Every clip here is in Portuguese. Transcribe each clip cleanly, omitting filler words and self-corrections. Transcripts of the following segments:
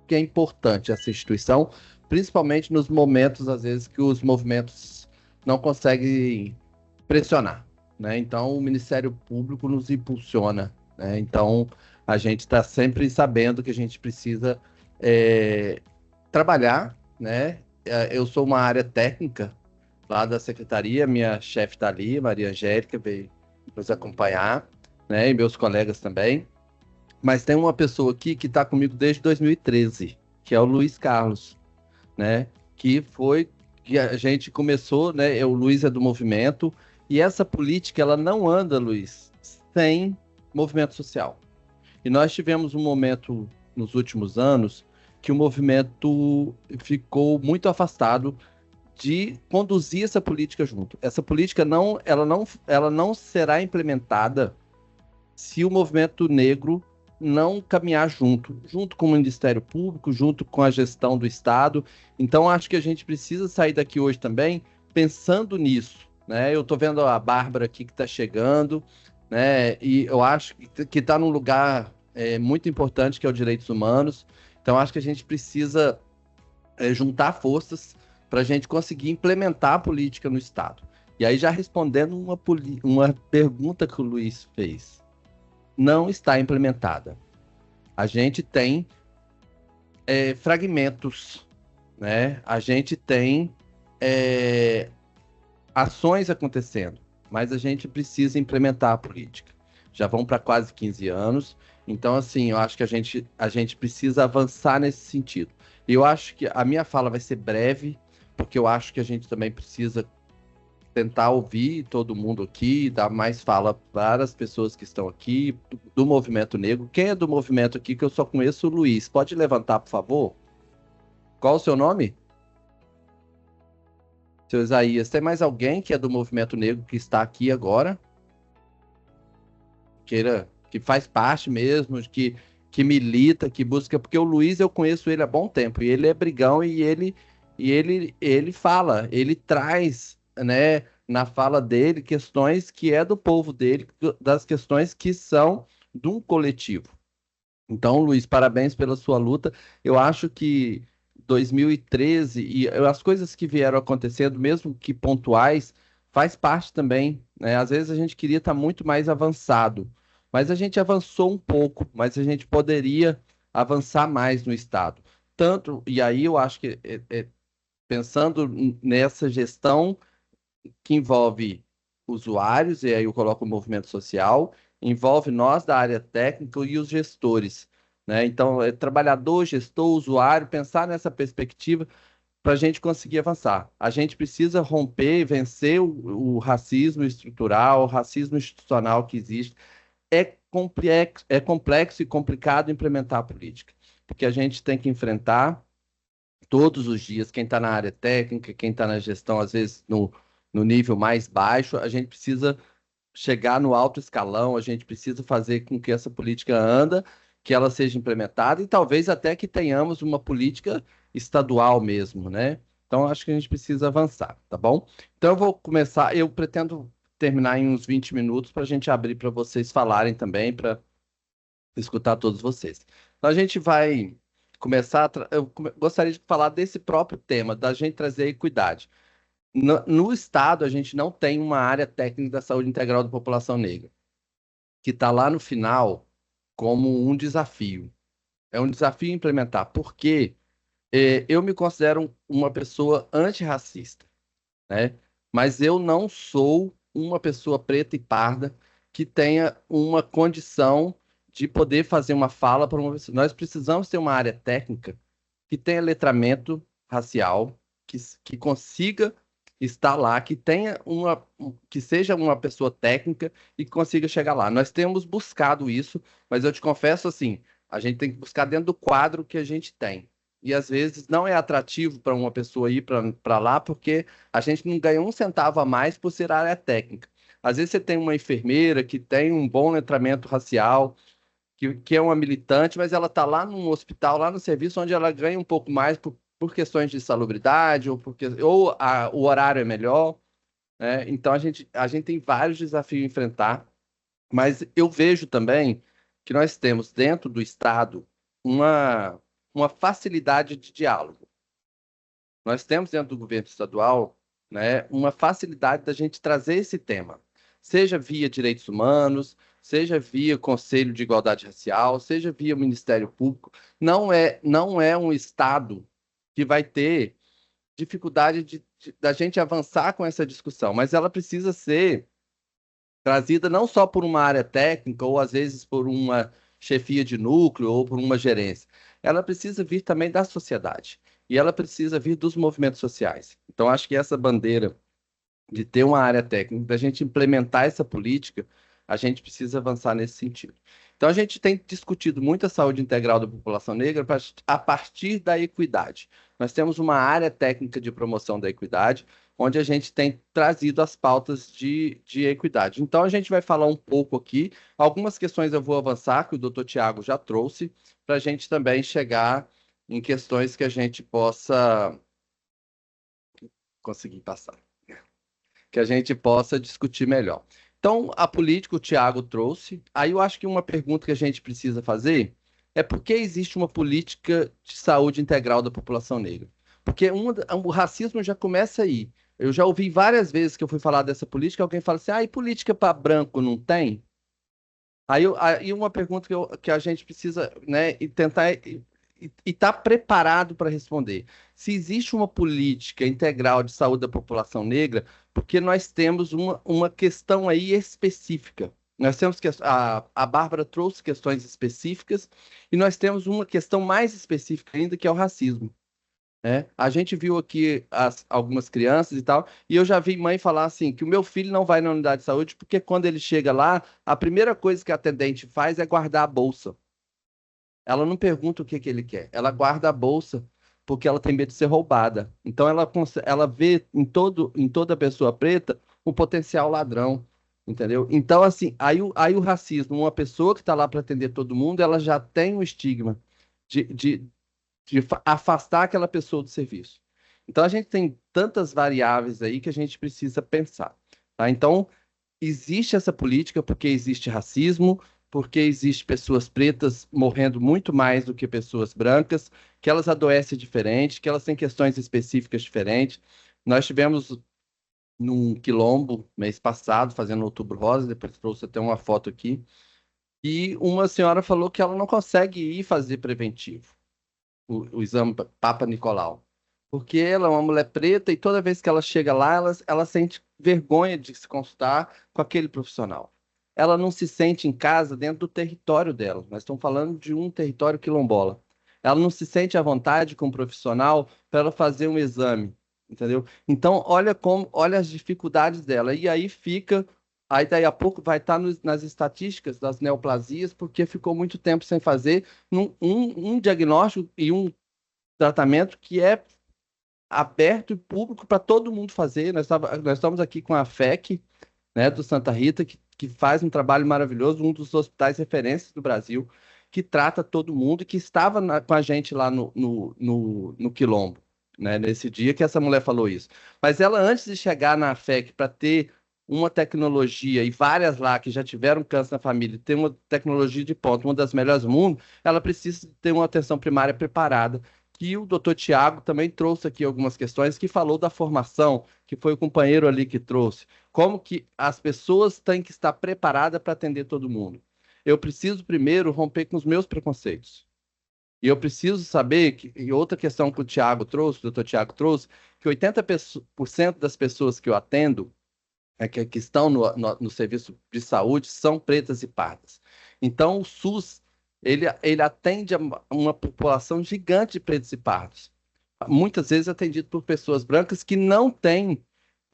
que é importante essa instituição, principalmente nos momentos, às vezes, que os movimentos não conseguem pressionar, né? Então, o Ministério Público nos impulsiona, né? Então, a gente está sempre sabendo que a gente precisa trabalhar, né? Eu sou uma área técnica lá da secretaria, minha chefe está ali, Maria Angélica, veio nos acompanhar, né? E meus colegas também. Mas tem uma pessoa aqui que está comigo desde 2013, que é o Luiz Carlos, né? Que foi que a gente começou, né? O Luiz é do movimento, e essa política ela não anda, Luiz, sem movimento social. E nós tivemos um momento nos últimos anos que o movimento ficou muito afastado de conduzir essa política junto. Essa política ela não será implementada se o movimento negro não caminhar junto com o Ministério Público, junto com a gestão do Estado. Então, acho que a gente precisa sair daqui hoje também pensando nisso, né? Eu estou vendo a Bárbara aqui que está chegando, né? E eu acho que está num lugar muito importante, que é o direitos humanos. Então, acho que a gente precisa juntar forças para a gente conseguir implementar a política no Estado. E aí, já respondendo uma pergunta que o Luiz fez, não está implementada. A gente tem fragmentos, né? A gente tem ações acontecendo, mas a gente precisa implementar a política. Já vão para quase 15 anos, então, assim, eu acho que a gente precisa avançar nesse sentido. E eu acho que a minha fala vai ser breve, porque eu acho que a gente também precisa tentar ouvir todo mundo aqui, dar mais fala para as pessoas que estão aqui, do movimento negro. Quem é do movimento aqui, que eu só conheço o Luiz? Pode levantar, por favor? Qual o seu nome? Seu Isaías. Tem mais alguém que é do movimento negro que está aqui agora? Que faz parte mesmo, que milita, que busca, porque o Luiz eu conheço ele há bom tempo, e ele é brigão ele fala, ele traz, né, na fala dele questões que é do povo dele, das questões que são de um coletivo. Então, Luiz, parabéns pela sua luta. Eu acho que 2013 e as coisas que vieram acontecendo, mesmo que pontuais, faz parte também, né? Às vezes a gente queria estar muito mais avançado, mas a gente avançou um pouco, mas a gente poderia avançar mais no Estado. Tanto, e aí eu acho que pensando nessa gestão que envolve usuários, e aí eu coloco o movimento social, envolve nós da área técnica e os gestores, né? Então, é trabalhador, gestor, usuário, pensar nessa perspectiva para a gente conseguir avançar. A gente precisa romper e vencer o racismo estrutural, o racismo institucional que existe. É complexo e complicado implementar a política, porque a gente tem que enfrentar todos os dias, quem está na área técnica, quem está na gestão, às vezes no nível mais baixo, a gente precisa chegar no alto escalão, a gente precisa fazer com que essa política anda, que ela seja implementada e talvez até que tenhamos uma política estadual mesmo, né? Então, acho que a gente precisa avançar, tá bom? Então, eu vou começar, eu pretendo terminar em uns 20 minutos para a gente abrir para vocês falarem também, para escutar todos vocês. Então, a gente vai começar. Gostaria de falar desse próprio tema, da gente trazer equidade. No Estado, a gente não tem uma área técnica da saúde integral da população negra, que está lá no final como um desafio. É um desafio implementar, porque eu me considero uma pessoa antirracista, né? Mas eu não sou uma pessoa preta e parda que tenha uma condição de poder fazer uma fala para uma pessoa. Nós precisamos ter uma área técnica que tenha letramento racial, que consiga estar lá, que tenha que seja uma pessoa técnica e que consiga chegar lá. Nós temos buscado isso, mas eu te confesso assim, a gente tem que buscar dentro do quadro que a gente tem. E às vezes não é atrativo para uma pessoa ir para lá, porque a gente não ganha um centavo a mais por ser área técnica. Às vezes você tem uma enfermeira que tem um bom letramento racial, que é uma militante, mas ela está lá num hospital, lá no serviço, onde ela ganha um pouco mais por questões de salubridade, o horário é melhor, né? Então a gente tem vários desafios a enfrentar, mas eu vejo também que nós temos dentro do Estado uma, uma facilidade de diálogo. Nós temos dentro do governo estadual, né, uma facilidade da gente trazer esse tema, seja via direitos humanos, seja via Conselho de Igualdade Racial, seja via Ministério Público. Não é um Estado que vai ter dificuldade da gente avançar com essa discussão, mas ela precisa ser trazida não só por uma área técnica, ou às vezes por uma chefia de núcleo, ou por uma gerência. Ela precisa vir também da sociedade. E ela precisa vir dos movimentos sociais. Então, acho que essa bandeira de ter uma área técnica, da gente implementar essa política, a gente precisa avançar nesse sentido. Então, a gente tem discutido muito a saúde integral da população negra a partir da equidade. Nós temos uma área técnica de promoção da equidade, onde a gente tem trazido as pautas de equidade. Então, a gente vai falar um pouco aqui, algumas questões eu vou avançar, que o doutor Tiago já trouxe, para a gente também chegar em questões que a gente possa conseguir passar, que a gente possa discutir melhor. Então, a política o Tiago trouxe. Aí eu acho que uma pergunta que a gente precisa fazer é por que existe uma política de saúde integral da população negra? Porque o racismo já começa aí. Eu já ouvi várias vezes que eu fui falar dessa política, alguém fala assim, e política para branco não tem? Aí uma pergunta que a gente precisa, né, e tentar e estar preparado para responder. Se existe uma política integral de saúde da população negra, porque nós temos uma questão aí específica. Nós temos que a Bárbara trouxe questões específicas e nós temos uma questão mais específica ainda, que é o racismo. Né? A gente viu aqui algumas crianças e tal, e eu já vi mãe falar assim, que o meu filho não vai na unidade de saúde porque quando ele chega lá, a primeira coisa que a atendente faz é guardar a bolsa. Ela não pergunta o que que ele quer, ela guarda a bolsa porque ela tem medo de ser roubada. Então ela vê em toda pessoa preta um potencial ladrão, entendeu? Então, assim, aí o racismo, uma pessoa que está lá para atender todo mundo, ela já tem um estigma de, de, de afastar aquela pessoa do serviço. Então, a gente tem tantas variáveis aí que a gente precisa pensar, tá? Então, existe essa política porque existe racismo, porque existe pessoas pretas morrendo muito mais do que pessoas brancas, que elas adoecem diferente, que elas têm questões específicas diferentes. Nós tivemos num quilombo mês passado, fazendo Outubro Rosa, depois trouxe até uma foto aqui, e uma senhora falou que ela não consegue ir fazer preventivo, o exame Papa Nicolau. Porque ela é uma mulher preta e toda vez que ela chega lá, ela sente vergonha de se consultar com aquele profissional. Ela não se sente em casa dentro do território dela. Nós estamos falando de um território quilombola. Ela não se sente à vontade com um profissional para ela fazer um exame, entendeu? Então, olha as dificuldades dela. E aí fica, aí daí a pouco vai estar nas estatísticas das neoplasias, porque ficou muito tempo sem fazer um diagnóstico e um tratamento que é aberto e público para todo mundo fazer. Nós estamos aqui com a FEC, né, do Santa Rita, que faz um trabalho maravilhoso, um dos hospitais referências do Brasil, que trata todo mundo e que estava com a gente lá no Quilombo, né, nesse dia que essa mulher falou isso. Mas ela, antes de chegar na FEC para ter uma tecnologia, e várias lá que já tiveram câncer na família, ter uma tecnologia de ponta, uma das melhores do mundo, ela precisa ter uma atenção primária preparada, que o doutor Tiago também trouxe aqui algumas questões, que falou da formação, que foi o companheiro ali que trouxe. Como que as pessoas têm que estar preparadas para atender todo mundo. Eu preciso primeiro romper com os meus preconceitos. E eu preciso saber, e outra questão que o Tiago trouxe, o doutor Tiago trouxe, que 80% das pessoas que eu atendo, que estão no serviço de saúde, são pretas e pardas. Então, o SUS, ele atende a uma população gigante de pretos e pardos. Muitas vezes atendido por pessoas brancas que não têm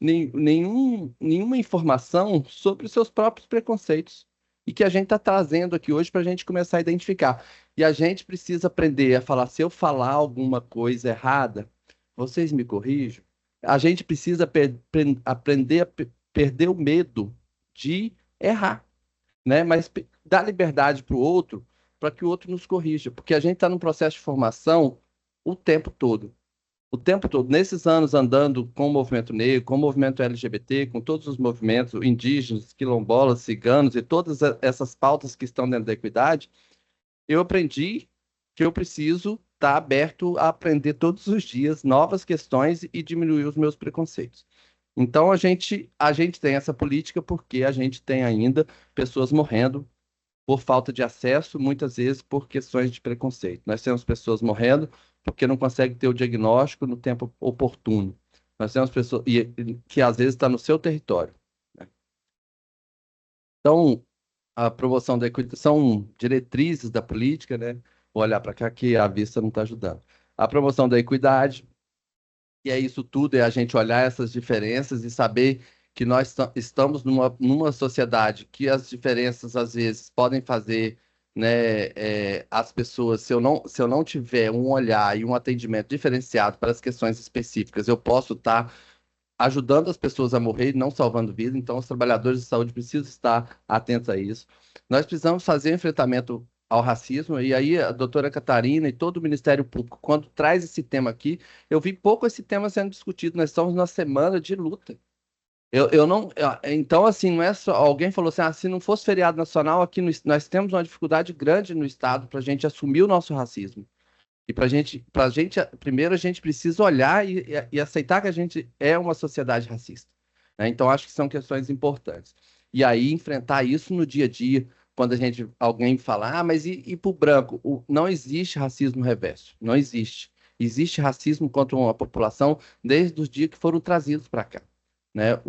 nenhuma informação sobre os seus próprios preconceitos. E que a gente está trazendo aqui hoje para a gente começar a identificar. E a gente precisa aprender a falar, se eu falar alguma coisa errada, vocês me corrijam. A gente precisa aprender a perder o medo de errar, né? Mas dar liberdade para o outro, para que o outro nos corrija, porque a gente está num processo de formação o tempo todo. O tempo todo, nesses anos andando com o movimento negro, com o movimento LGBT, com todos os movimentos indígenas, quilombolas, ciganos e todas essas pautas que estão dentro da equidade, eu aprendi que eu preciso estar aberto a aprender todos os dias novas questões e diminuir os meus preconceitos. Então, a gente tem essa política porque a gente tem ainda pessoas morrendo por falta de acesso, muitas vezes por questões de preconceito. Nós temos pessoas morrendo porque não conseguem ter o diagnóstico no tempo oportuno. Nós temos pessoas que às vezes está no seu território, né? Então, a promoção da equidade são diretrizes da política, né? Vou olhar para cá que a vista não está ajudando. A promoção da equidade, e é isso tudo, é a gente olhar essas diferenças e saber que nós estamos numa sociedade que as diferenças, às vezes, podem fazer, né, as pessoas, se eu não tiver um olhar e um atendimento diferenciado para as questões específicas, eu posso estar ajudando as pessoas a morrer e não salvando vida. Então, os trabalhadores de saúde precisam estar atentos a isso. Nós precisamos fazer enfrentamento ao racismo, e aí a doutora Catarina e todo o Ministério Público, quando traz esse tema aqui, eu vi pouco esse tema sendo discutido. Nós estamos numa semana de luta. Eu não, então, assim, não é só. Alguém falou assim: se não fosse feriado nacional, aqui nós temos uma dificuldade grande no Estado para a gente assumir o nosso racismo. E para gente, primeiro a gente precisa olhar e aceitar que a gente é uma sociedade racista, né? Então, acho que são questões importantes. E aí, enfrentar isso no dia a dia, quando alguém fala, mas e para o branco? Não existe racismo reverso, não existe. Existe racismo contra uma população desde os dias que foram trazidos para cá, né?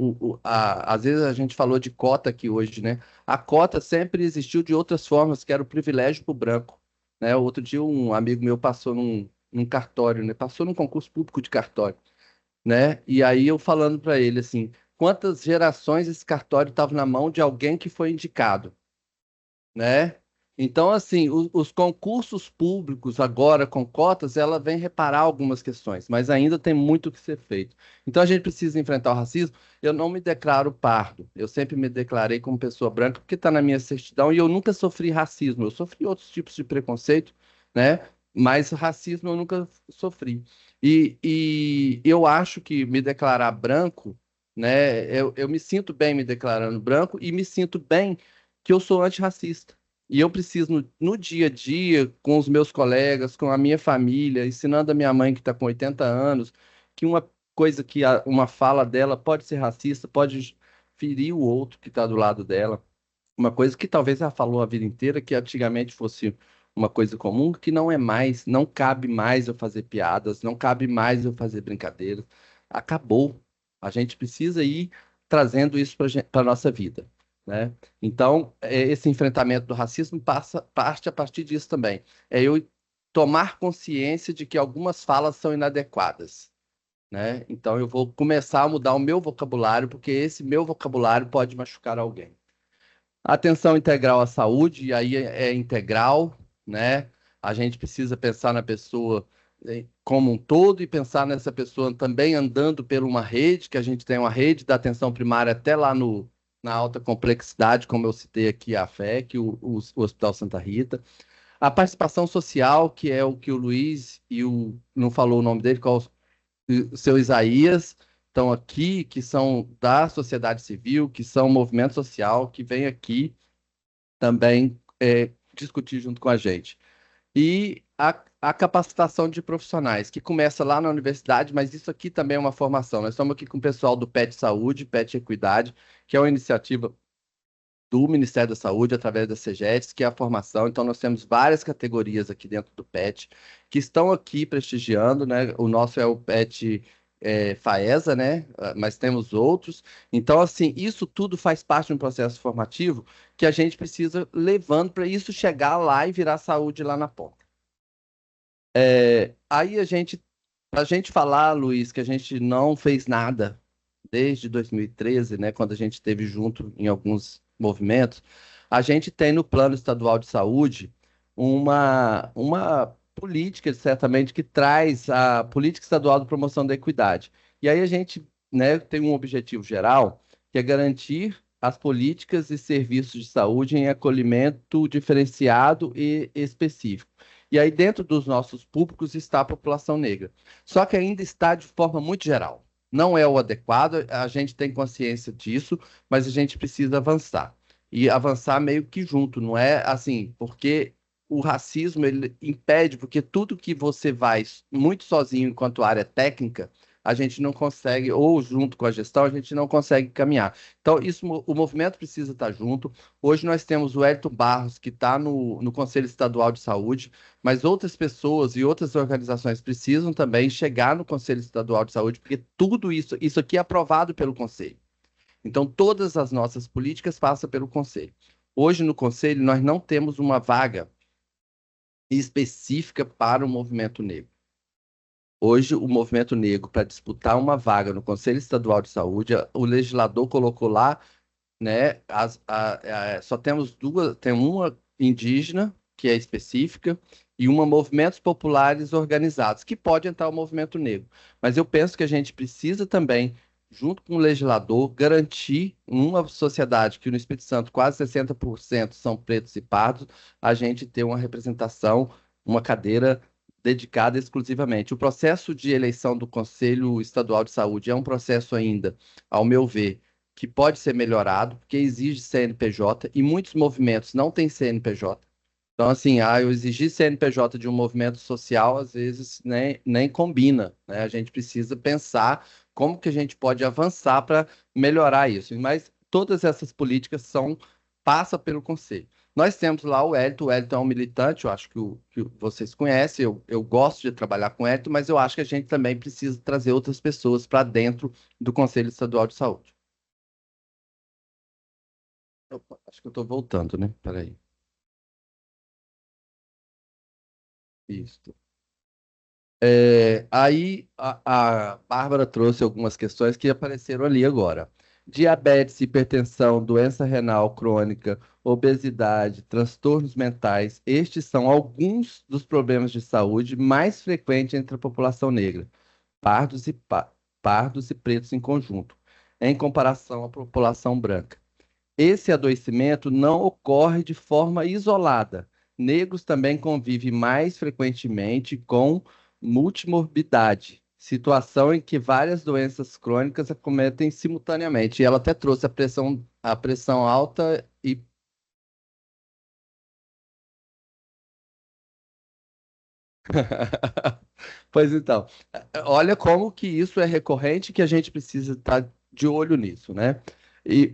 Às vezes a gente falou de cota aqui hoje, né? A cota sempre existiu de outras formas, que era o privilégio para o branco, né? Outro dia um amigo meu passou num cartório, né? Passou num concurso público de cartório, né? E aí eu falando para ele assim, quantas gerações esse cartório estava na mão de alguém que foi indicado, né? Então, assim, os concursos públicos agora com cotas, ela vem reparar algumas questões, mas ainda tem muito o que ser feito. Então, a gente precisa enfrentar o racismo. Eu não me declaro pardo, eu sempre me declarei como pessoa branca, porque está na minha certidão, e eu nunca sofri racismo. Eu sofri outros tipos de preconceito, né? Mas racismo eu nunca sofri. E eu acho que me declarar branco, né? Eu me sinto bem me declarando branco e me sinto bem que eu sou antirracista. E eu preciso, no dia a dia, com os meus colegas, com a minha família, ensinando a minha mãe, que está com 80 anos, que uma coisa uma fala dela pode ser racista, pode ferir o outro que está do lado dela. Uma coisa que talvez ela falou a vida inteira, que antigamente fosse uma coisa comum, que não é mais, não cabe mais eu fazer piadas, não cabe mais eu fazer brincadeiras. Acabou. A gente precisa ir trazendo isso para a nossa vida, né? Então, esse enfrentamento do racismo parte a partir disso também. É eu tomar consciência de que algumas falas são inadequadas, né? Então, eu vou começar a mudar o meu vocabulário, porque esse meu vocabulário pode machucar alguém. Atenção integral à saúde, e aí é integral, né? A gente precisa pensar na pessoa como um todo e pensar nessa pessoa também andando por uma rede, que a gente tem uma rede da atenção primária até lá na alta complexidade, como eu citei aqui a FEC, o Hospital Santa Rita. A participação social, que é o que o Luiz não falou o nome dele, qual o seu Isaías, estão aqui, que são da sociedade civil, que são movimento social, que vem aqui também discutir junto com a gente. E a capacitação de profissionais, que começa lá na universidade, mas isso aqui também é uma formação. Nós estamos aqui com o pessoal do PET Saúde, PET Equidade, que é uma iniciativa do Ministério da Saúde, através da CEGETS, que é a formação. Então, nós temos várias categorias aqui dentro do PET, que estão aqui prestigiando, né? O nosso é o PET FAESA, né? Mas temos outros. Então, assim, isso tudo faz parte de um processo formativo que a gente precisa levando para isso chegar lá e virar saúde lá na ponta. Aí a gente falar, Luiz, que a gente não fez nada desde 2013, né, quando a gente esteve junto em alguns movimentos, a gente tem no Plano Estadual de Saúde uma política, certamente, que traz a Política Estadual de Promoção da Equidade. E aí a gente, né, tem um objetivo geral, que é garantir as políticas e serviços de saúde em acolhimento diferenciado e específico. E aí, dentro dos nossos públicos, está a população negra. Só que ainda está de forma muito geral. Não é o adequado, a gente tem consciência disso, mas a gente precisa avançar. E avançar meio que junto, não é assim, porque o racismo ele impede, porque tudo que você vai muito sozinho enquanto área técnica, a gente não consegue, ou junto com a gestão, a gente não consegue caminhar. Então, isso, o movimento precisa estar junto. Hoje nós temos o Hélio Barros, que está no Conselho Estadual de Saúde, mas outras pessoas e outras organizações precisam também chegar no Conselho Estadual de Saúde, porque tudo isso aqui é aprovado pelo Conselho. Então, todas as nossas políticas passam pelo Conselho. Hoje, no Conselho, nós não temos uma vaga específica para o movimento negro. Hoje, o movimento negro, para disputar uma vaga no Conselho Estadual de Saúde, o legislador colocou lá, né, só temos duas, tem uma indígena, que é específica, e uma movimentos populares organizados, que pode entrar o movimento negro. Mas eu penso que a gente precisa também, junto com o legislador, garantir uma sociedade que no Espírito Santo quase 60% são pretos e pardos, a gente ter uma representação, uma cadeira dedicada exclusivamente. O processo de eleição do Conselho Estadual de Saúde é um processo ainda, ao meu ver, que pode ser melhorado, porque exige CNPJ e muitos movimentos não têm CNPJ. Então, assim, eu exigir CNPJ de um movimento social, às vezes, nem combina, né? A gente precisa pensar como que a gente pode avançar para melhorar isso. Mas todas essas políticas passa pelo Conselho. Nós temos lá o Hélito é um militante, eu acho que vocês conhecem, eu gosto de trabalhar com o Hélito, mas eu acho que a gente também precisa trazer outras pessoas para dentro do Conselho Estadual de Saúde. Opa, acho que eu estou voltando, né? Peraí. Isso. Aí a Bárbara trouxe algumas questões que apareceram ali agora. Diabetes, hipertensão, doença renal crônica, obesidade, transtornos mentais, estes são alguns dos problemas de saúde mais frequentes entre a população negra, pardos e, pardos e pretos em conjunto, em comparação à população branca. Esse adoecimento não ocorre de forma isolada. Negros também convivem mais frequentemente com multimorbidade, situação em que várias doenças crônicas acometem simultaneamente. E ela até trouxe a pressão alta e. Pois então, olha como que isso é recorrente que a gente precisa estar de olho nisso, né? E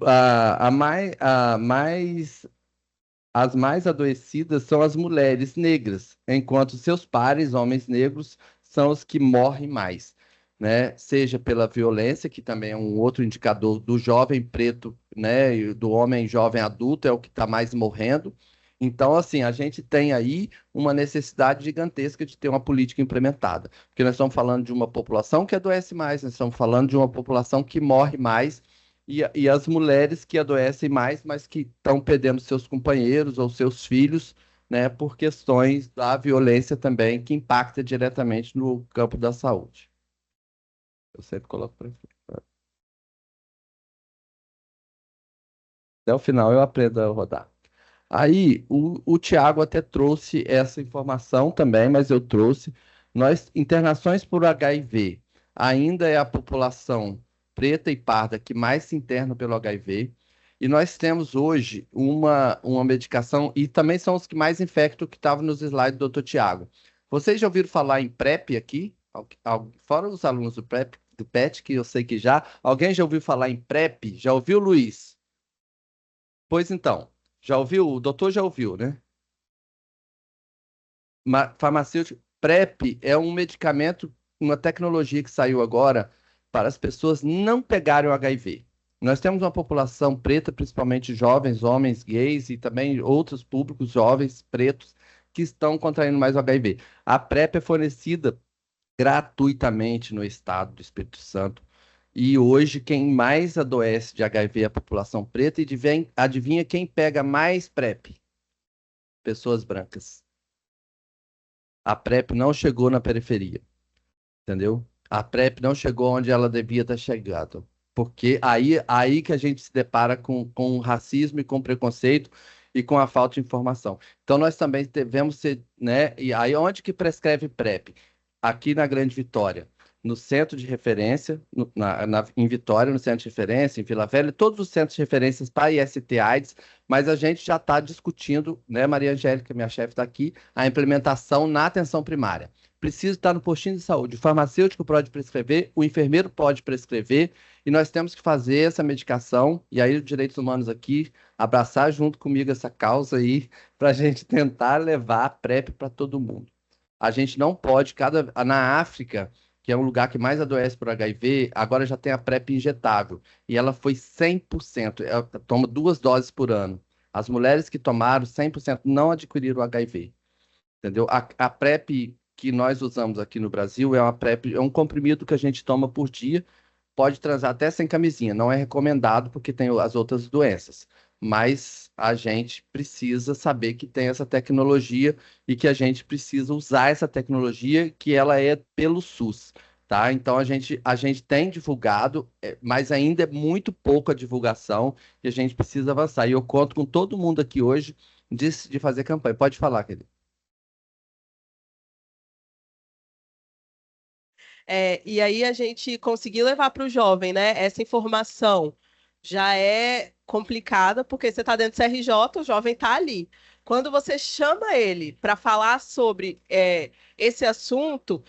as mais adoecidas são as mulheres negras, enquanto seus pares, homens negros, são os que morrem mais, né? Seja pela violência, que também é um outro indicador do jovem preto, né? E do homem jovem adulto, é o que está mais morrendo. Então, assim, a gente tem aí uma necessidade gigantesca de ter uma política implementada, porque nós estamos falando de uma população que adoece mais, nós estamos falando de uma população que morre mais e as mulheres que adoecem mais, mas que estão perdendo seus companheiros ou seus filhos, né, por questões da violência também, que impacta diretamente no campo da saúde. Eu sempre coloco para até o final eu aprendo a rodar. Aí, o Tiago até trouxe essa informação também, mas eu trouxe. Internações por HIV ainda é a população preta e parda que mais se interna pelo HIV. E nós temos hoje uma medicação, e também são os que mais infectam, que estavam nos slides do Dr. Tiago. Vocês já ouviram falar em PrEP aqui? Fora os alunos do PrEP, do PET, que eu sei que já. Alguém já ouviu falar em PrEP? Já ouviu, Luiz? Pois então, já ouviu? O doutor já ouviu, né? Farmacêutico, PrEP é um medicamento, uma tecnologia que saiu agora para as pessoas não pegarem o HIV. Nós temos uma população preta, principalmente jovens, homens gays e também outros públicos jovens pretos que estão contraindo mais o HIV. A PrEP é fornecida gratuitamente no estado do Espírito Santo. E hoje, quem mais adoece de HIV é a população preta. E adivinha quem pega mais PrEP? Pessoas brancas. A PrEP não chegou na periferia, entendeu? A PrEP não chegou onde ela devia ter chegado. Porque aí que a gente se depara com o racismo e com o preconceito e com a falta de informação. Então, nós também devemos ser, né? E aí, onde que prescreve PrEP? Aqui na Grande Vitória. no centro de referência, em Vitória, no centro de referência, em Vila Velha, todos os centros de referências para IST/AIDS, mas a gente já está discutindo, né, Maria Angélica, minha chefe está aqui, a implementação na atenção primária. Precisa estar no postinho de saúde. O farmacêutico pode prescrever, o enfermeiro pode prescrever, e nós temos que fazer essa medicação, e aí os direitos humanos aqui, abraçar junto comigo essa causa aí, para a gente tentar levar a PrEP para todo mundo. A gente não pode, na África, que é um lugar que mais adoece por HIV, agora já tem a PrEP injetável, e ela foi 100%, ela toma 2 doses por ano. As mulheres que tomaram 100% não adquiriram HIV, entendeu? A PrEP que nós usamos aqui no Brasil é uma PrEP, é um comprimido que a gente toma por dia, pode transar até sem camisinha. Não é recomendado porque tem as outras doenças. Mas a gente precisa saber que tem essa tecnologia e que a gente precisa usar essa tecnologia que ela é pelo SUS, tá? Então a gente tem divulgado, mas ainda é muito pouca divulgação e a gente precisa avançar. E eu conto com todo mundo aqui hoje de fazer campanha. Pode falar, querido. E aí a gente conseguir levar para o jovem, né, essa informação já é complicada, porque você está dentro do CRJ, o jovem está ali. Quando você chama ele para falar sobre esse assunto,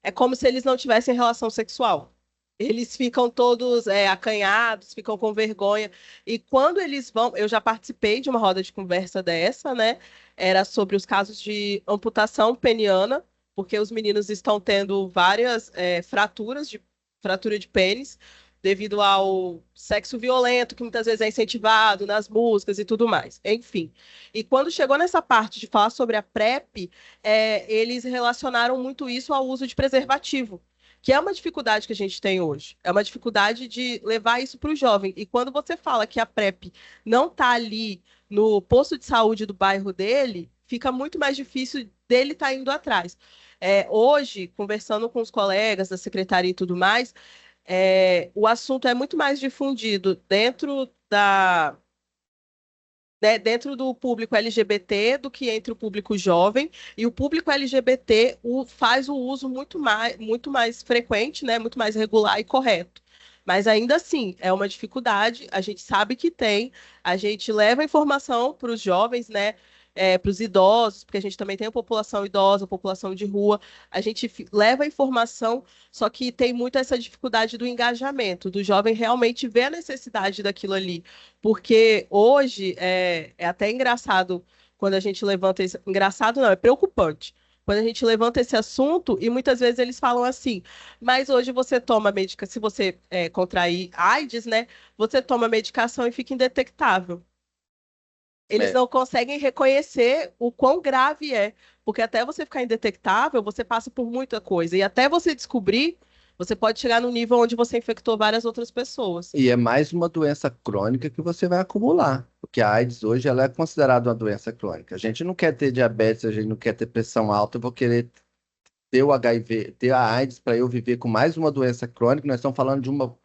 é como se eles não tivessem relação sexual. Eles ficam todos acanhados, ficam com vergonha. E quando eles vão, eu já participei de uma roda de conversa dessa, né? Era sobre os casos de amputação peniana, porque os meninos estão tendo várias fratura de pênis devido ao sexo violento, que muitas vezes é incentivado nas músicas e tudo mais. Enfim. E quando chegou nessa parte de falar sobre a PrEP, eles relacionaram muito isso ao uso de preservativo, que é uma dificuldade que a gente tem hoje. É uma dificuldade de levar isso para o jovem. E quando você fala que a PrEP não está ali no posto de saúde do bairro dele, fica muito mais difícil dele estar indo atrás. Hoje, conversando com os colegas da secretaria e tudo mais, o assunto é muito mais difundido dentro do público LGBT do que entre o público jovem, e o público LGBT faz o uso muito mais frequente, né, muito mais regular e correto. Mas ainda assim, é uma dificuldade, a gente sabe que tem, a gente leva a informação para os jovens, né, para os idosos, porque a gente também tem a população idosa, a população de rua, a gente leva a informação, só que tem muito essa dificuldade do engajamento, do jovem realmente ver a necessidade daquilo ali. Porque hoje é até engraçado quando a gente levanta esse. Engraçado não, é preocupante. Quando a gente levanta esse assunto, e muitas vezes eles falam assim, mas hoje você toma medicação, se você contrair AIDS, né? Você toma medicação e fica indetectável. Eles É, não conseguem reconhecer o quão grave é, porque até você ficar indetectável, você passa por muita coisa. E até você descobrir, você pode chegar no nível onde você infectou várias outras pessoas. e é mais uma doença crônica que você vai acumular, porque a AIDS hoje ela é considerada uma doença crônica. A gente não quer ter diabetes, a gente não quer ter pressão alta, eu vou querer ter o HIV, ter a AIDS para eu viver com mais uma doença crônica. Nós estamos falando de uma.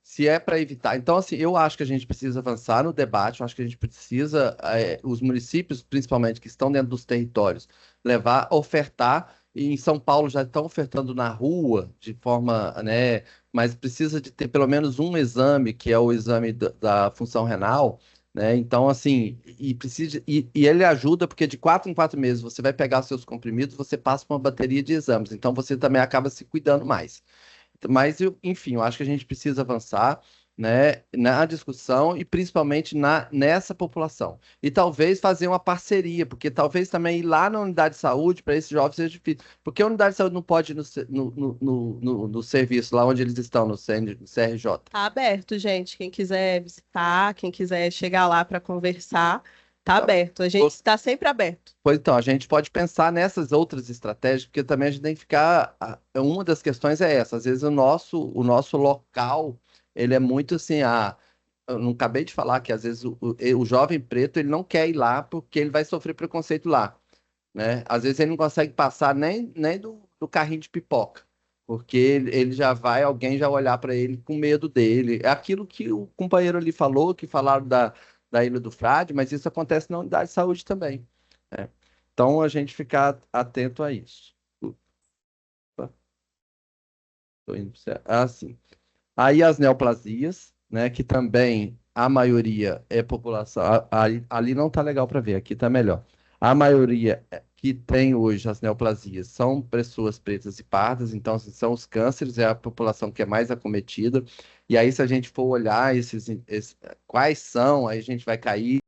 Se é para evitar. Então, assim, eu acho que a gente precisa avançar no debate, eu acho que a gente precisa, os municípios, principalmente, que estão dentro dos territórios, levar, ofertar. E em São Paulo já estão ofertando na rua, de forma, né? Mas precisa de ter pelo menos um exame, que é o exame da função renal, né? Então, assim, e ele ajuda porque de 4 em 4 meses você vai pegar seus comprimidos, você passa por uma bateria de exames, então você também acaba se cuidando mais. Mas, enfim, eu acho que a gente precisa avançar, né, na discussão e principalmente nessa população. E talvez fazer uma parceria, porque talvez também ir lá na unidade de saúde para esses jovens seja difícil. Porque a unidade de saúde não pode ir no serviço, lá onde eles estão, no CRJ. Tá aberto, gente. Quem quiser visitar, quem quiser chegar lá para conversar, tá aberto. A gente está sempre aberto. Pois então, a gente pode pensar nessas outras estratégias, porque também a gente tem que ficar. Uma das questões é essa, às vezes o nosso local, ele é muito assim, eu não acabei de falar que às vezes o jovem preto ele não quer ir lá porque ele vai sofrer preconceito lá, né? Às vezes ele não consegue passar nem do carrinho de pipoca, porque ele já vai, alguém já olhar para ele com medo dele. É aquilo que o companheiro ali falou, que falaram da Ilha do Frade, mas isso acontece na unidade de saúde também, né? Então a gente ficar atento a isso. Tô indo pro céu. Assim. Aí as neoplasias, né, que também a maioria é população. Ali não tá legal para ver, aqui tá melhor. A maioria que tem hoje as neoplasias são pessoas pretas e pardas, então assim, são os cânceres, é a população que é mais acometida. E aí, se a gente for olhar quais são, aí a gente vai cair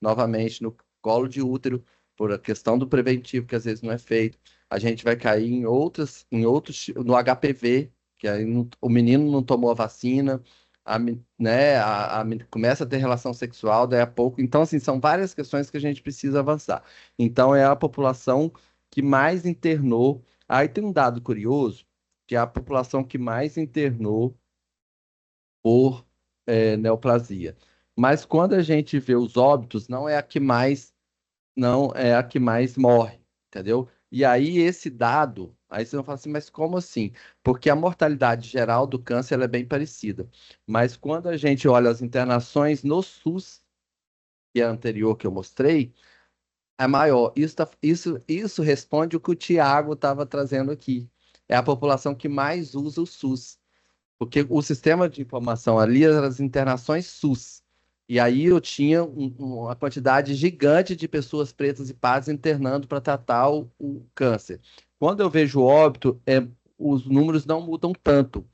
novamente no colo de útero, por a questão do preventivo, que às vezes não é feito. A gente vai cair em outros, no HPV, que aí o menino não tomou a vacina, né, começa a ter relação sexual daí a pouco. Então, assim, são várias questões que a gente precisa avançar. Então, é a população que mais internou. Aí tem um dado curioso, que é a população que mais internou por neoplasia. Mas quando a gente vê os óbitos, não é a que mais morre, entendeu? E aí esse dado, aí você vai falar assim, mas como assim? Porque a mortalidade geral do câncer ela é bem parecida. Mas quando a gente olha as internações no SUS, que é a anterior que eu mostrei, é maior. Isso responde o que o Tiago estava trazendo aqui. É a população que mais usa o SUS. Porque o sistema de informação ali eram as internações SUS. E aí eu tinha uma quantidade gigante de pessoas pretas e pardas internando para tratar o câncer. Quando eu vejo óbito, os números não mudam tanto,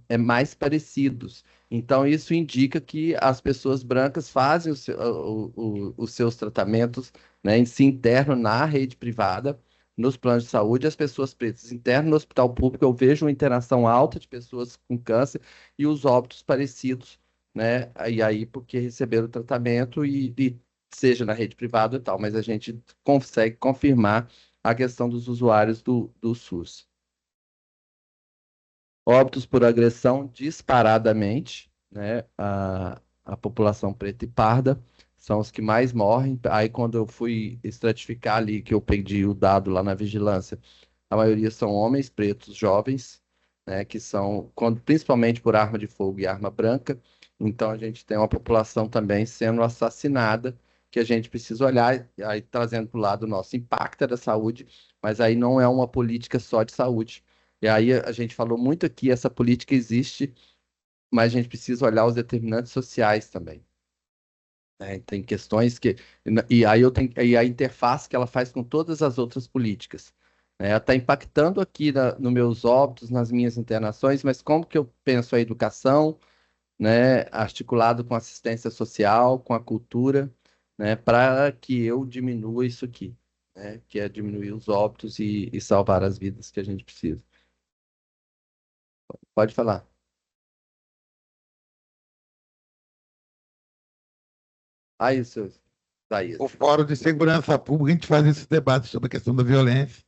é mais parecidos. Então, isso indica que as pessoas brancas fazem os seus tratamentos, né, em si interno na rede privada, nos planos de saúde, as pessoas pretas interno no hospital público, eu vejo uma interação alta de pessoas com câncer e os óbitos parecidos, né? E aí, porque receberam o tratamento e seja na rede privada e tal, mas a gente consegue confirmar a questão dos usuários do SUS. Óbitos por agressão disparadamente, né? A população preta e parda são os que mais morrem. Aí, quando eu fui estratificar ali, que eu pedi o dado lá na vigilância, a maioria são homens pretos jovens, né? Que são, principalmente por arma de fogo e arma branca. Então, a gente tem uma população também sendo assassinada, que a gente precisa olhar, aí trazendo para o lado nosso, impacta da saúde, mas aí não é uma política só de saúde. E aí a gente falou muito aqui, essa política existe, mas a gente precisa olhar os determinantes sociais também, né? Tem questões que. E aí eu tenho e a interface que ela faz com todas as outras políticas, né? Ela está impactando aqui nos meus óbitos, nas minhas internações, mas como que eu penso a educação, né? Articulado com a assistência social, com a cultura, né? Para que eu diminua isso aqui, né? Que é diminuir os óbitos e salvar as vidas que a gente precisa. Pode falar. Ah, isso. O Thaís. Fórum de Segurança Pública, a gente faz esse debate sobre a questão da violência,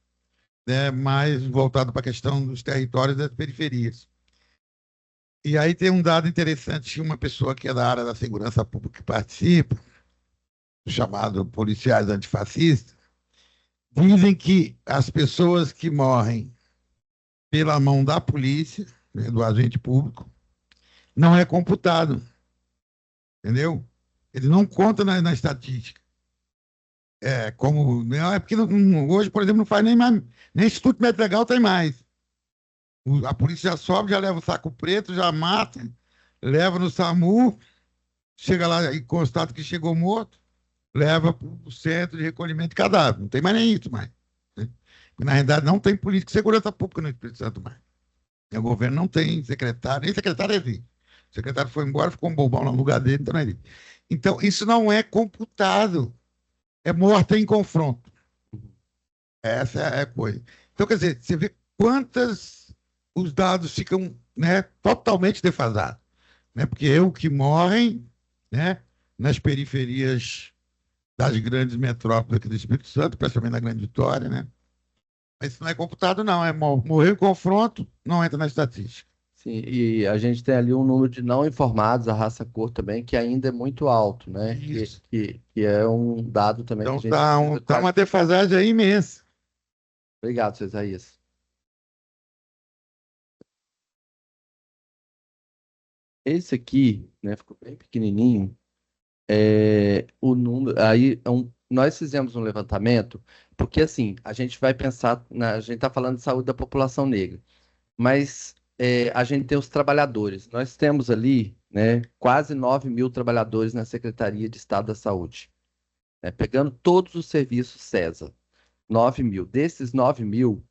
né, mais voltado para a questão dos territórios e das periferias. E aí tem um dado interessante, uma pessoa que é da área da segurança pública que participa, chamado policiais antifascistas, dizem que as pessoas que morrem pela mão da polícia, né, do agente público, não é computado, entendeu? Ele não conta na estatística. É, como. Não, é porque hoje, por exemplo, não faz nem mais. Nem Instituto Médico Legal tem mais. A polícia já sobe, já leva o saco preto, já mata, leva no SAMU, chega lá e constata que chegou morto, leva para o centro de recolhimento de cadáver. Não tem mais nem isso mais. Né? Na realidade, não tem política de segurança pública no Espírito Santo mais. O governo não tem secretário, nem secretário existe. O secretário foi embora, ficou um bobão lá no lugar dele, então não existe. Então, isso não é computado. É morte em confronto. Essa é a coisa. Então, quer dizer, você vê quantas os dados ficam, né, totalmente defasados. Né? Porque o que morrem, né, nas periferias das grandes metrópoles aqui do Espírito Santo, principalmente na Grande Vitória, né? Mas isso não é computado, não. É morrer em confronto, não entra na estatística. Sim, e a gente tem ali um número de não informados, a raça cor também, que ainda é muito alto, né? Isso. Que é um dado também que Então a gente tá, precisa tá uma defasagem aí imensa. Obrigado, Cesaías. Esse aqui, né, ficou bem pequenininho. O número. Aí nós fizemos um levantamento, porque assim, a gente vai pensar, a gente está falando de saúde da população negra. mas a gente tem os trabalhadores. Nós temos ali, né, quase 9.000 trabalhadores na Secretaria de Estado da Saúde, né, pegando todos os serviços César, 9.000. Desses 9.000,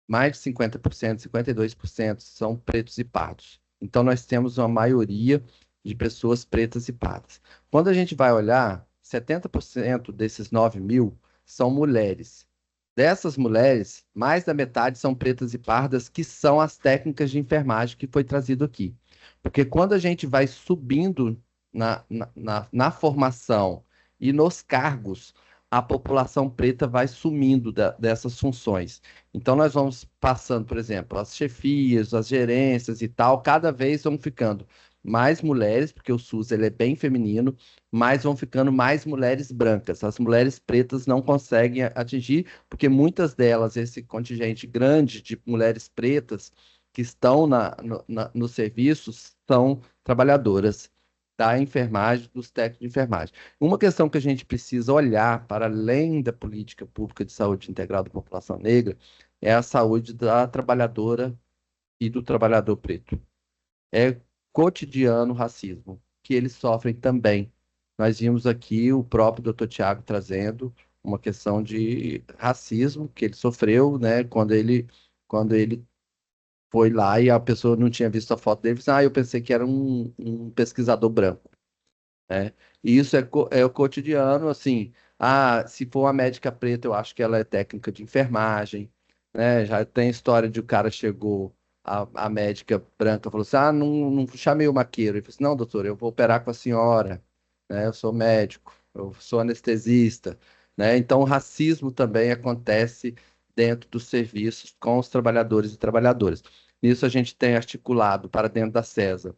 mais de 50%, 52% são pretos e pardos. Então, nós temos uma maioria de pessoas pretas e pardas. Quando a gente vai olhar, 70% desses 9.000 são mulheres. Dessas mulheres, mais da metade são pretas e pardas, que são as técnicas de enfermagem que foi trazido aqui. Porque quando a gente vai subindo na formação e nos cargos, a população preta vai sumindo dessas funções. Então, nós vamos passando, por exemplo, as chefias, as gerências e tal, cada vez vão ficando mais mulheres, porque o SUS ele é bem feminino, mas vão ficando mais mulheres brancas. As mulheres pretas não conseguem atingir, porque muitas delas, esse contingente grande de mulheres pretas que estão nos serviços, são trabalhadoras da enfermagem, dos técnicos de enfermagem. Uma questão que a gente precisa olhar para além da política pública de saúde integral da população negra é a saúde da trabalhadora e do trabalhador preto. É cotidiano o racismo, que eles sofrem também. Nós vimos aqui o próprio Dr. Tiago trazendo uma questão de racismo que ele sofreu, né, quando ele foi lá e a pessoa não tinha visto a foto dele, disse, eu pensei que era um pesquisador branco, né? E isso é o cotidiano, assim, se for uma médica preta, eu acho que ela é técnica de enfermagem, né? Já tem história de o cara chegou, a médica branca falou assim, não chamei o maqueiro. Ele falou assim, não, doutor, eu vou operar com a senhora, né? Eu sou médico, eu sou anestesista, né? Então, o racismo também acontece dentro dos serviços com os trabalhadores e trabalhadoras. Nisso a gente tem articulado para dentro da CESA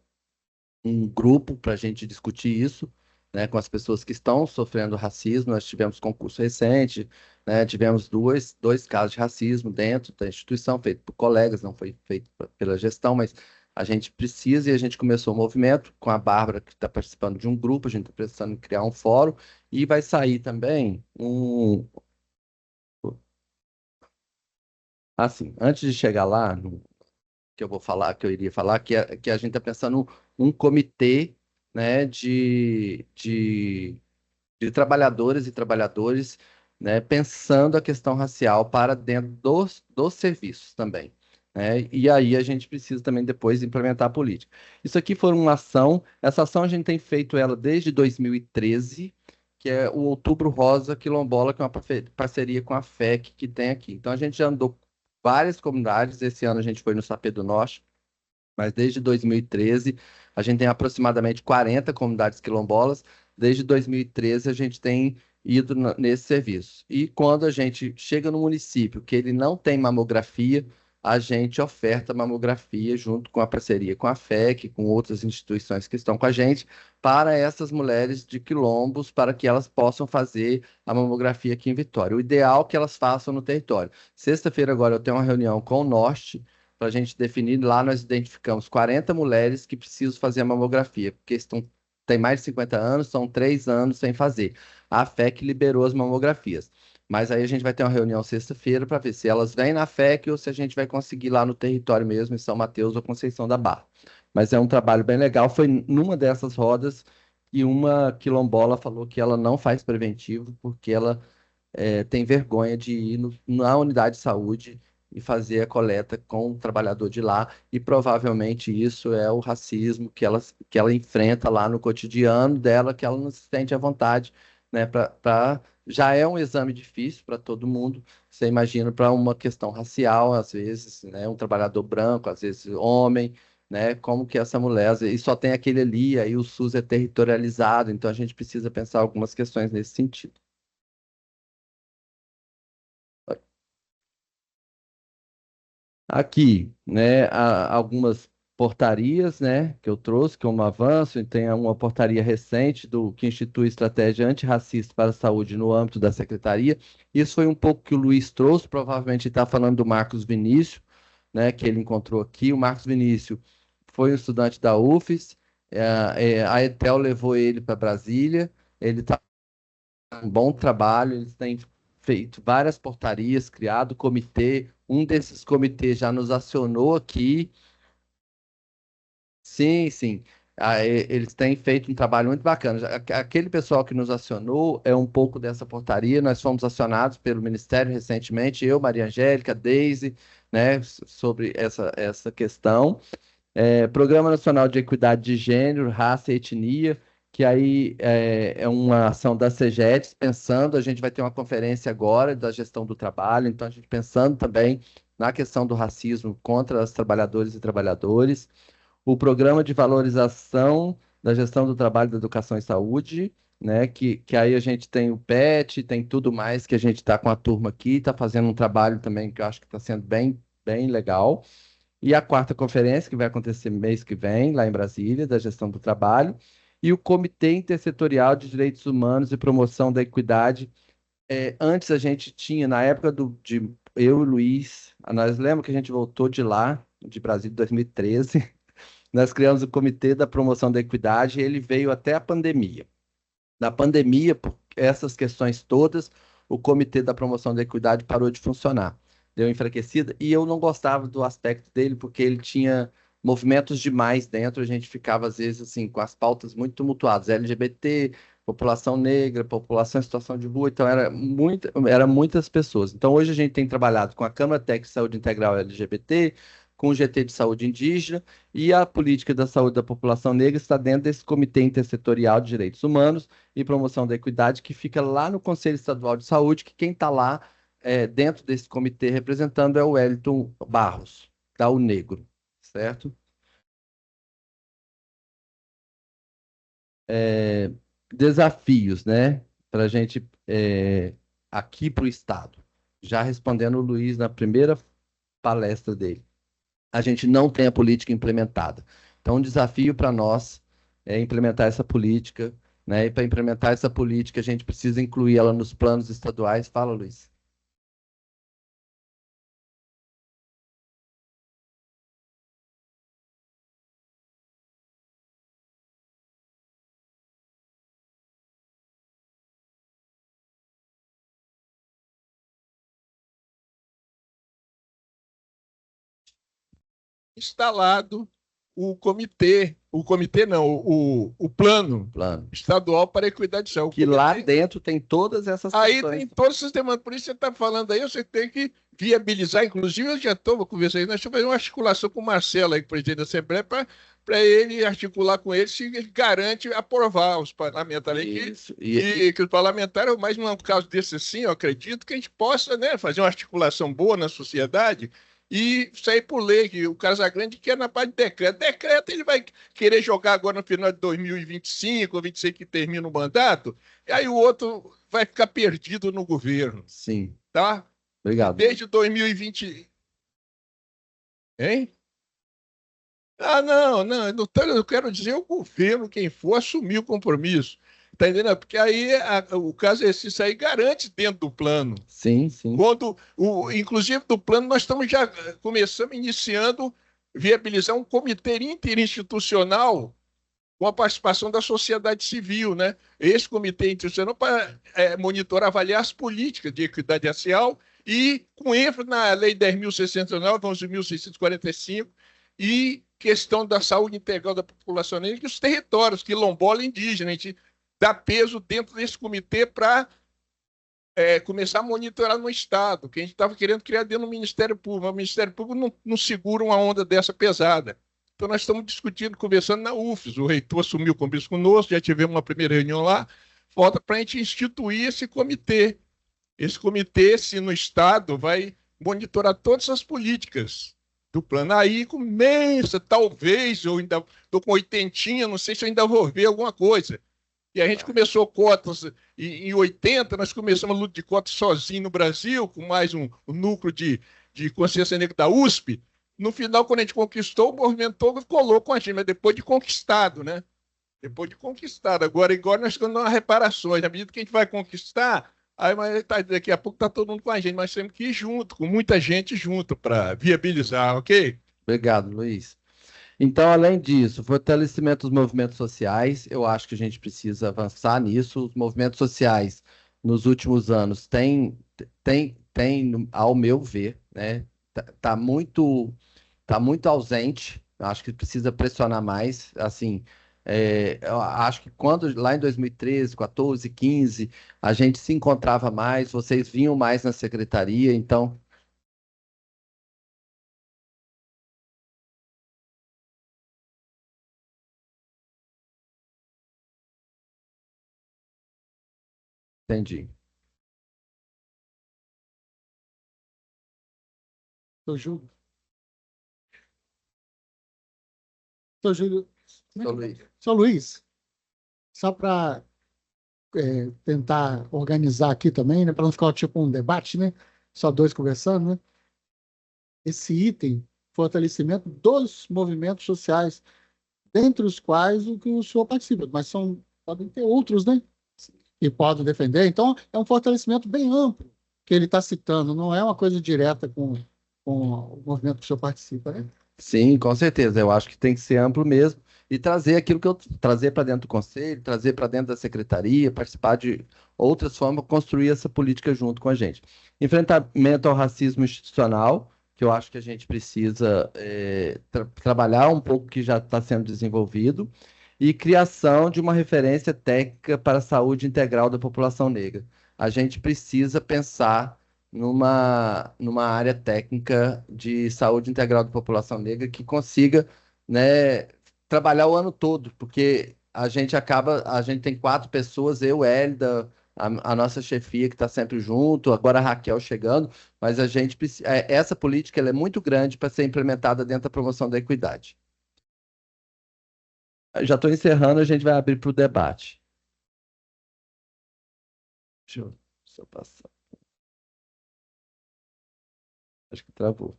um grupo para a gente discutir isso, né, com as pessoas que estão sofrendo racismo. Nós tivemos concurso recente, né, tivemos dois casos de racismo dentro da instituição, feito por colegas, não foi feito pela gestão, mas a gente precisa e a gente começou o movimento com a Bárbara, que está participando de um grupo, a gente está precisando criar um fórum e vai sair também Assim, antes de chegar lá, que eu vou falar, que eu iria falar, que a gente está pensando um comitê, né, de trabalhadoras e trabalhadores, né, pensando a questão racial para dentro dos serviços também, né? E aí a gente precisa também depois implementar a política. Isso aqui foi uma ação, essa ação a gente tem feito ela desde 2013, que é o Outubro Rosa Quilombola, que é uma parceria com a FEC que tem aqui. Então a gente já andou várias comunidades, esse ano a gente foi no Sapê do Norte, mas desde 2013 a gente tem aproximadamente 40 comunidades quilombolas. Desde 2013 a gente tem ido nesse serviço. E quando a gente chega no município que ele não tem mamografia, a gente oferta mamografia junto com a parceria com a FEC, com outras instituições que estão com a gente, para essas mulheres de quilombos, para que elas possam fazer a mamografia aqui em Vitória. O ideal é que elas façam no território. Sexta-feira agora eu tenho uma reunião com o Norte, para a gente definir. Lá nós identificamos 40 mulheres que precisam fazer a mamografia, porque têm mais de 50 anos, são 3 anos sem fazer. A FEC liberou as mamografias. Mas aí a gente vai ter uma reunião sexta-feira para ver se elas vêm na FEC ou se a gente vai conseguir lá no território mesmo, em São Mateus ou Conceição da Barra. Mas é um trabalho bem legal. Foi numa dessas rodas que uma quilombola falou que ela não faz preventivo porque ela tem vergonha de ir na unidade de saúde e fazer a coleta com o trabalhador de lá, e provavelmente isso é o racismo que ela enfrenta lá no cotidiano dela, que ela não se sente à vontade, né? Já é um exame difícil para todo mundo, você imagina para uma questão racial, às vezes, né? Um trabalhador branco, às vezes homem, né? Como que essa mulher, às vezes, e só tem aquele ali, aí o SUS é territorializado, então a gente precisa pensar algumas questões nesse sentido. Aqui, né, há algumas portarias, né, que eu trouxe como avanço, e tem uma portaria recente que institui estratégia antirracista para a saúde no âmbito da secretaria. Isso foi um pouco que o Luiz trouxe, provavelmente está falando do Marcos Vinícius, né, que ele encontrou aqui. O Marcos Vinícius foi um estudante da UFES, a ETEL levou ele para Brasília, ele está um bom trabalho, eles têm feito várias portarias, criado comitê. Um desses comitês já nos acionou aqui. Sim, sim. Eles têm feito um trabalho muito bacana. Aquele pessoal que nos acionou é um pouco dessa portaria. Nós fomos acionados pelo Ministério recentemente, eu, Maria Angélica, Deise, né, sobre essa questão. Programa Nacional de Equidade de Gênero, Raça e Etnia, que aí é uma ação da CEGEDES, pensando, a gente vai ter uma conferência agora da gestão do trabalho, então a gente pensando também na questão do racismo contra os trabalhadores e trabalhadoras. O Programa de Valorização da Gestão do Trabalho, da Educação e Saúde, né, que aí a gente tem o PET, tem tudo mais que a gente está com a turma aqui, está fazendo um trabalho também que eu acho que está sendo bem, bem legal. E a quarta conferência, que vai acontecer mês que vem, lá em Brasília, da gestão do trabalho, e o Comitê Intersetorial de Direitos Humanos e Promoção da Equidade. Antes a gente tinha, na época de eu e o Luiz, nós lembra que a gente voltou de lá, de Brasília, em 2013, nós criamos o Comitê da Promoção da Equidade, e ele veio até a pandemia. Na pandemia, por essas questões todas, o Comitê da Promoção da Equidade parou de funcionar, deu enfraquecida, e eu não gostava do aspecto dele, porque ele tinha movimentos demais dentro, a gente ficava, às vezes, assim, com as pautas muito tumultuadas, LGBT, população negra, população em situação de rua, então era muitas pessoas. Então, hoje a gente tem trabalhado com a Câmara Técnica de Saúde Integral LGBT, com o GT de Saúde Indígena, e a política da saúde da população negra está dentro desse Comitê Intersetorial de Direitos Humanos e Promoção da Equidade, que fica lá no Conselho Estadual de Saúde, que quem está lá dentro desse comitê representando é o Wellington Barros, da UNEGRO, certo? Desafios, né, para a gente aqui para o Estado. Já respondendo o Luiz na primeira palestra dele, a gente não tem a política implementada. Então, um desafio para nós é implementar essa política, né? E para implementar essa política, a gente precisa incluir ela nos planos estaduais. Fala, Luiz. Instalado o comitê não, o plano estadual para a equidade social. Que lá dentro tem todas essas questões. Aí tem todas essas demandas, por isso você está falando aí, você tem que viabilizar, inclusive eu já estou conversando, nós estamos fazendo uma articulação com o Marcelo, aí, presidente da Assembleia, para ele articular com ele se ele garante aprovar os parlamentares. Que os parlamentares, mas não é um caso desse assim, eu acredito que a gente possa, né, fazer uma articulação boa na sociedade e sair por lei, que o Casagrande quer na parte de decreto. Decreto ele vai querer jogar agora no final de 2025 ou 26 que termina o mandato, e aí o outro vai ficar perdido no governo. Sim. Tá? Obrigado. Desde 2020. Hein? Não, eu quero dizer o governo, quem for, assumir o compromisso. Tá entendendo? Porque aí o caso é esse, isso aí garante dentro do plano. Sim, sim. Inclusive do plano, nós estamos já iniciando viabilizar um comitê interinstitucional com a participação da sociedade civil, né? Esse comitê interinstitucional para monitorar, avaliar as políticas de equidade racial e com ênfase na Lei 10.069, 11.645 e questão da saúde integral da população negra e os territórios, quilombola e indígena. A gente dá peso dentro desse comitê para começar a monitorar no Estado, que a gente estava querendo criar dentro do Ministério Público, mas o Ministério Público não segura uma onda dessa pesada. Então, nós estamos discutindo, conversando na UFES, o reitor assumiu o compromisso conosco, já tivemos uma primeira reunião lá, falta para a gente instituir esse comitê. Esse comitê, se no Estado, vai monitorar todas as políticas do plano. Aí começa, talvez, eu ainda estou com 80, não sei se eu ainda vou ver alguma coisa. E a gente começou cotas, em 80, nós começamos a luta de cotas sozinho no Brasil, com mais um núcleo de consciência negra da USP. No final, quando a gente conquistou, o movimento todo colou com a gente, mas depois de conquistado, né? Depois de conquistado. Agora nós estamos dando reparações. Na medida que a gente vai conquistar, aí, daqui a pouco está todo mundo com a gente, mas temos que ir junto, com muita gente junto, para viabilizar, ok? Obrigado, Luiz. Então, além disso, fortalecimento dos movimentos sociais, eu acho que a gente precisa avançar nisso. Os movimentos sociais, nos últimos anos, têm ao meu ver, né, tá muito ausente. Eu acho que precisa pressionar mais. Assim, eu acho que quando lá em 2013, 14, 15, a gente se encontrava mais, vocês vinham mais na secretaria, então, entendi. Seu Júlio. Seu Júlio. Seu Luiz. Seu Luiz, só para tentar organizar aqui também, né, para não ficar tipo um debate, né? Só dois conversando, né? Esse item, fortalecimento dos movimentos sociais, dentre os quais o que o senhor participa, mas podem ter outros, né? Que podem defender. Então, é um fortalecimento bem amplo que ele está citando, não é uma coisa direta com o movimento que o senhor participa, né? Sim, com certeza. Eu acho que tem que ser amplo mesmo e trazer aquilo que eu trazer para dentro do conselho, trazer para dentro da secretaria, participar de outras formas, construir essa política junto com a gente. Enfrentamento ao racismo institucional, que eu acho que a gente precisa trabalhar um pouco que já está sendo desenvolvido, e criação de uma referência técnica para a saúde integral da população negra. A gente precisa pensar numa área técnica de saúde integral da população negra que consiga, né, trabalhar o ano todo, porque a gente tem 4 pessoas, eu, Hélida, a nossa chefia que está sempre junto, agora a Raquel chegando, mas a gente essa política ela é muito grande para ser implementada dentro da promoção da equidade. Já estou encerrando, a gente vai abrir para o debate. Deixa eu passar. Acho que travou.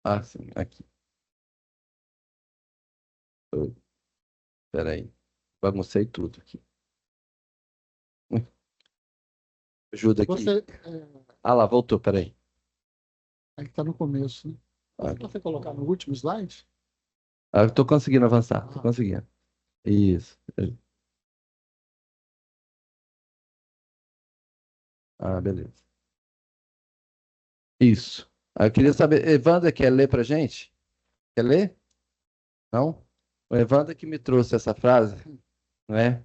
Ah, sim, aqui. Espera aí. Baguncei tudo aqui. Ajuda aqui. Você, Ah lá, voltou, peraí. aí está no começo, né? Ah, Você colocar no último slide? eu tô conseguindo avançar, tô conseguindo. Isso. Ah, beleza. Isso. Eu queria saber, Evandro quer ler pra gente? Quer ler? Não? O Evandro que me trouxe essa frase, não é?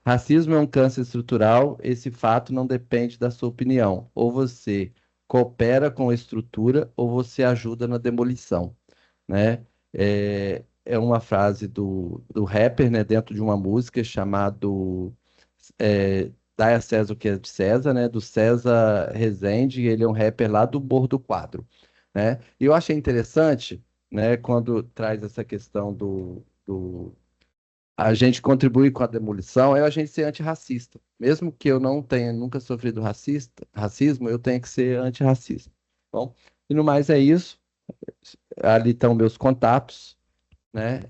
Racismo é um câncer estrutural, esse fato não depende da sua opinião. Ou você coopera com a estrutura, ou você ajuda na demolição, né? É uma frase do rapper, né, dentro de uma música chamado Dai a César o que é de César, né, do César Rezende, ele é um rapper lá do Morro do Quadro, né? E eu achei interessante, né, quando traz essa questão do a gente contribuir com a demolição, é a gente ser antirracista. Mesmo que eu não tenha nunca sofrido racismo, eu tenho que ser antirracista. Bom, e no mais é isso. Ali estão meus contatos, né?